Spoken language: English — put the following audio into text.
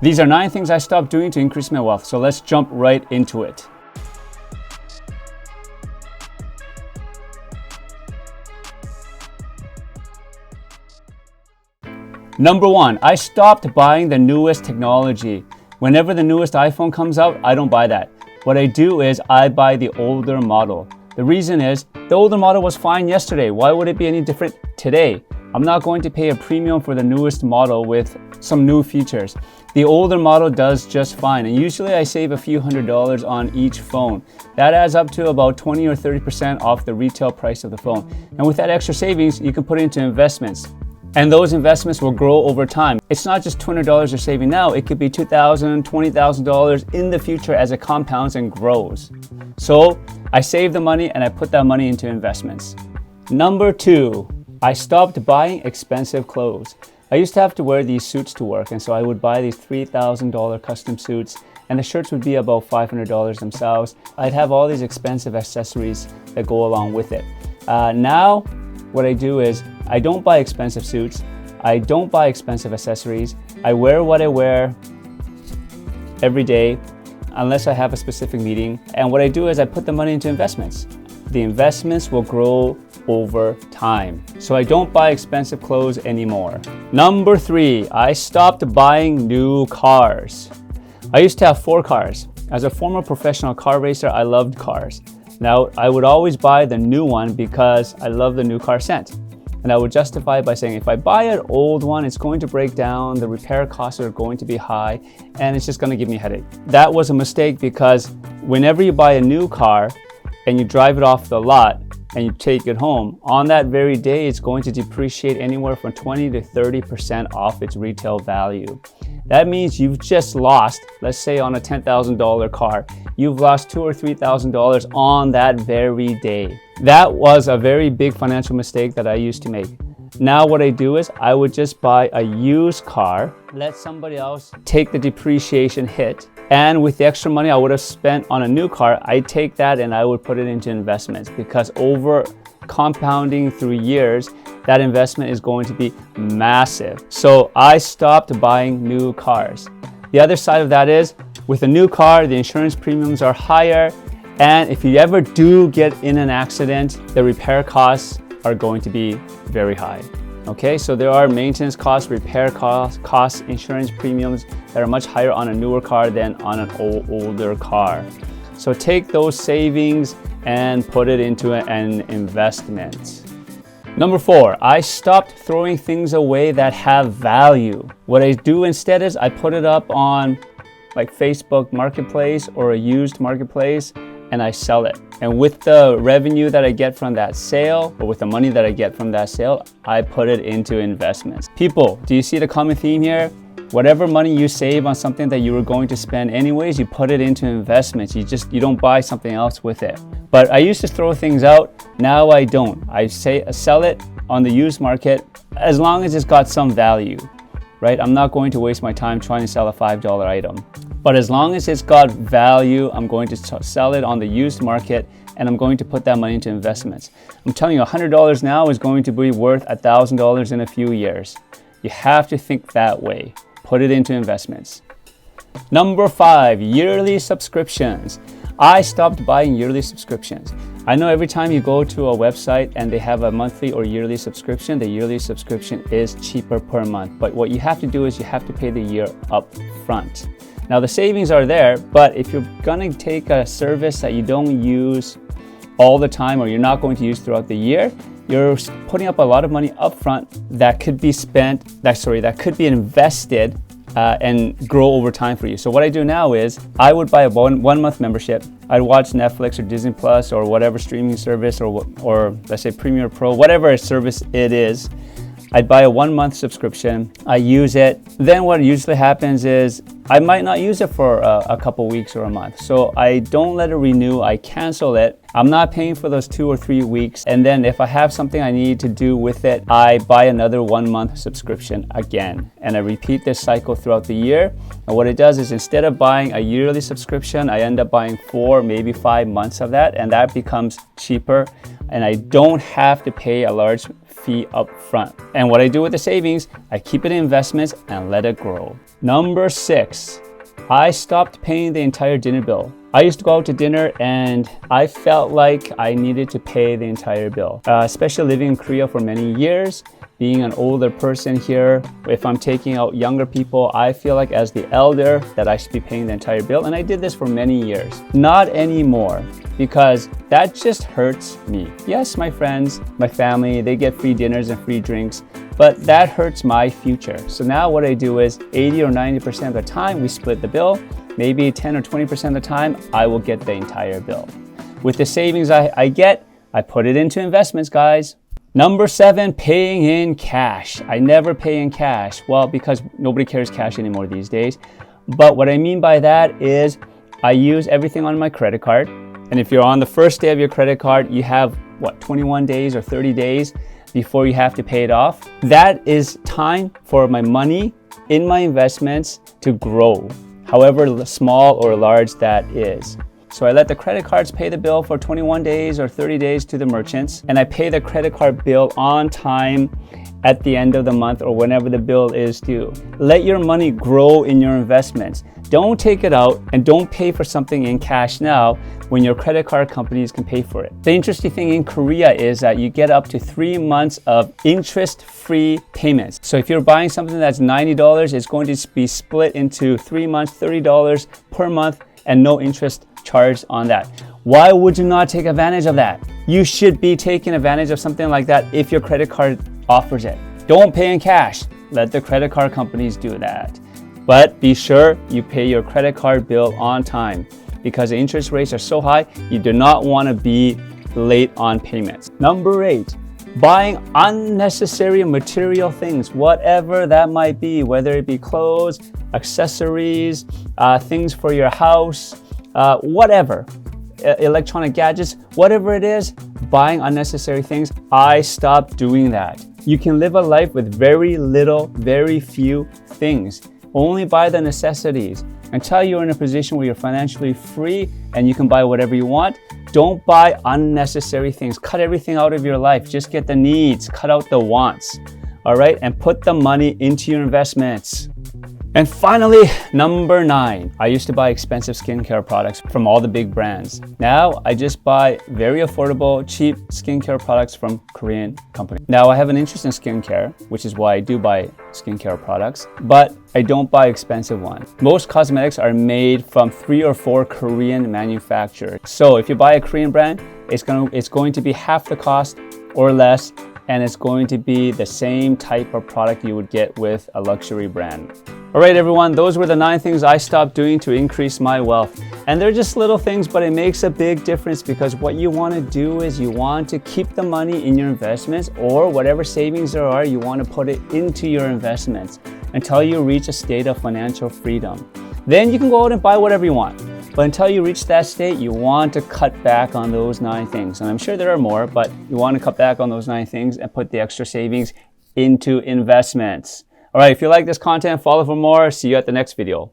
These are 9 things I stopped doing to increase my wealth. So let's jump right into it. Number 1, I stopped buying the newest technology. Whenever the newest iPhone comes out, I don't buy that. What I do is I buy the older model. The reason is the older model was fine yesterday. Why would it be any different today? I'm not going to pay a premium for the newest model with some new features. The older model does just fine, and usually I save a few $100s on each phone. That adds up to about 20 or 30% off the retail price of the phone. And with that extra savings, you can put it into investments. And those investments will grow over time. It's not just $200 you're saving now, it could be $2,000, $20,000 in the future as it compounds and grows. So I save the money and I put that money into investments. Number 2, I stopped buying expensive clothes. I used to have to wear these suits to work, and so I would buy these $3,000 custom suits, and the shirts would be about $500 themselves. I'd have all these expensive accessories that go along with it. Now, what I do is I don't buy expensive suits. I don't buy expensive accessories. I wear what I wear every day unless I have a specific meeting. And what I do is I put the money into investments. The investments will grow over time. So I don't buy expensive clothes anymore. Number 3, I stopped buying new cars. I used to have 4 cars. As a former professional car racer, I loved cars. Now, I would always buy the new one because I love the new car scent. And I would justify it by saying, if I buy an old one, it's going to break down, the repair costs are going to be high, and it's just going to give me a headache. That was a mistake because whenever you buy a new car and you drive it off the lot and you take it home, on that very day, it's going to depreciate anywhere from 20 to 30% off its retail value. That means you've just lost, let's say on a $10,000 car, you've lost $2,000 or $3,000 on that very day. That was a very big financial mistake that I used to make. Now what I do is I would just buy a used car, let somebody else take the depreciation hit, and with the extra money I would have spent on a new car, I take that and I would put it into investments, because over compounding through years, that investment is going to be massive. So I stopped buying new cars. The other side of that is, with a new car, the insurance premiums are higher, and if you ever do get in an accident, the repair costs are going to be very high. Okay, so there are maintenance costs, repair costs, insurance premiums that are much higher on a newer car than on an older car. So take those savings and put it into an investment. Number 4, I stopped throwing things away that have value. What I do instead is I put it up on like Facebook Marketplace or a used marketplace, and I sell it. And with the revenue that I get from that sale, or with the money that I get from that sale, I put it into investments. People, do you see the common theme here? Whatever money you save on something that you were going to spend anyways, you put it into investments. You don't buy something else with it. But I used to throw things out. Now I don't. I sell it on the used market as long as it's got some value, right? I'm not going to waste my time trying to sell a $5 item. But as long as it's got value, I'm going to sell it on the used market, and I'm going to put that money into investments. I'm telling you, $100 now is going to be worth $1,000 in a few years. You have to think that way. Put it into investments. Number 5, yearly subscriptions. I stopped buying yearly subscriptions. I know every time you go to a website and they have a monthly or yearly subscription, the yearly subscription is cheaper per month. But what you have to do is you have to pay the year up front. Now the savings are there, but if you're gonna take a service that you don't use all the time or you're not going to use throughout the year, you're putting up a lot of money up front that could be that could be invested and grow over time for you. So what I do now is I would buy a one month membership. I'd watch Netflix or Disney Plus or whatever streaming service or let's say Premiere Pro, whatever service it is. I'd buy a 1 month subscription. I use it. Then what usually happens is I might not use it for a couple weeks or a month. So I don't let it renew. I cancel it. I'm not paying for those 2 or 3 weeks. And then if I have something I need to do with it, I buy another 1 month subscription again. And I repeat this cycle throughout the year. And what it does is instead of buying a yearly subscription, I end up buying 4, maybe 5 months of that. And that becomes cheaper. And I don't have to pay a large fee up front. And what I do with the savings, I keep it in investments and let it grow. Number 6, I stopped paying the entire dinner bill. I used to go out to dinner and I felt like I needed to pay the entire bill, especially living in Korea for many years. Being an older person here, if I'm taking out younger people, I feel like as the elder that I should be paying the entire bill. And I did this for many years. Not anymore, because that just hurts me. Yes, my friends, my family, they get free dinners and free drinks, but that hurts my future. So now what I do is 80 or 90% of the time we split the bill. Maybe 10 or 20% of the time, I will get the entire bill. With the savings I get, I put it into investments, guys. Number 7, paying in cash. I never pay in cash. Well, because nobody carries cash anymore these days. But what I mean by that is I use everything on my credit card. And if you're on the first day of your credit card, you have, 21 days or 30 days before you have to pay it off. That is time for my money in my investments to grow, however small or large that is. So I let the credit cards pay the bill for 21 days or 30 days to the merchants, and I pay the credit card bill on time at the end of the month or whenever the bill is due. Let your money grow in your investments. Don't take it out and don't pay for something in cash now when your credit card companies can pay for it. The interesting thing in Korea is that you get up to 3 months of interest-free payments. So if you're buying something that's $90, it's going to be split into 3 months, $30 per month, and no interest charged on that. Why would you not take advantage of that? You should be taking advantage of something like that if your credit card offers it. Don't pay in cash. Let the credit card companies do that. But be sure you pay your credit card bill on time, because the interest rates are so high, you do not want to be late on payments. Number 8, buying unnecessary material things, whatever that might be, whether it be clothes, accessories, things for your house, whatever, electronic gadgets, whatever it is, buying unnecessary things. I stopped doing that. You can live a life with very little, very few things. Only buy the necessities. Until you're in a position where you're financially free and you can buy whatever you want, don't buy unnecessary things. Cut everything out of your life. Just get the needs, cut out the wants. All right, and put the money into your investments. And finally, number 9, I used to buy expensive skincare products from all the big brands. Now I just buy very affordable, cheap skincare products from Korean companies. Now I have an interest in skincare, which is why I do buy skincare products, but I don't buy expensive ones. Most cosmetics are made from 3 or 4 Korean manufacturers. So if you buy a Korean brand, it's going to be half the cost or less, and it's going to be the same type of product you would get with a luxury brand. All right, everyone, those were the 9 things I stopped doing to increase my wealth. And they're just little things, but it makes a big difference, because what you want to do is you want to keep the money in your investments, or whatever savings there are, you want to put it into your investments until you reach a state of financial freedom. Then you can go out and buy whatever you want. But until you reach that state, you want to cut back on those 9 things. And I'm sure there are more, but you want to cut back on those 9 things and put the extra savings into investments. All right, if you like this content, follow for more. See you at the next video.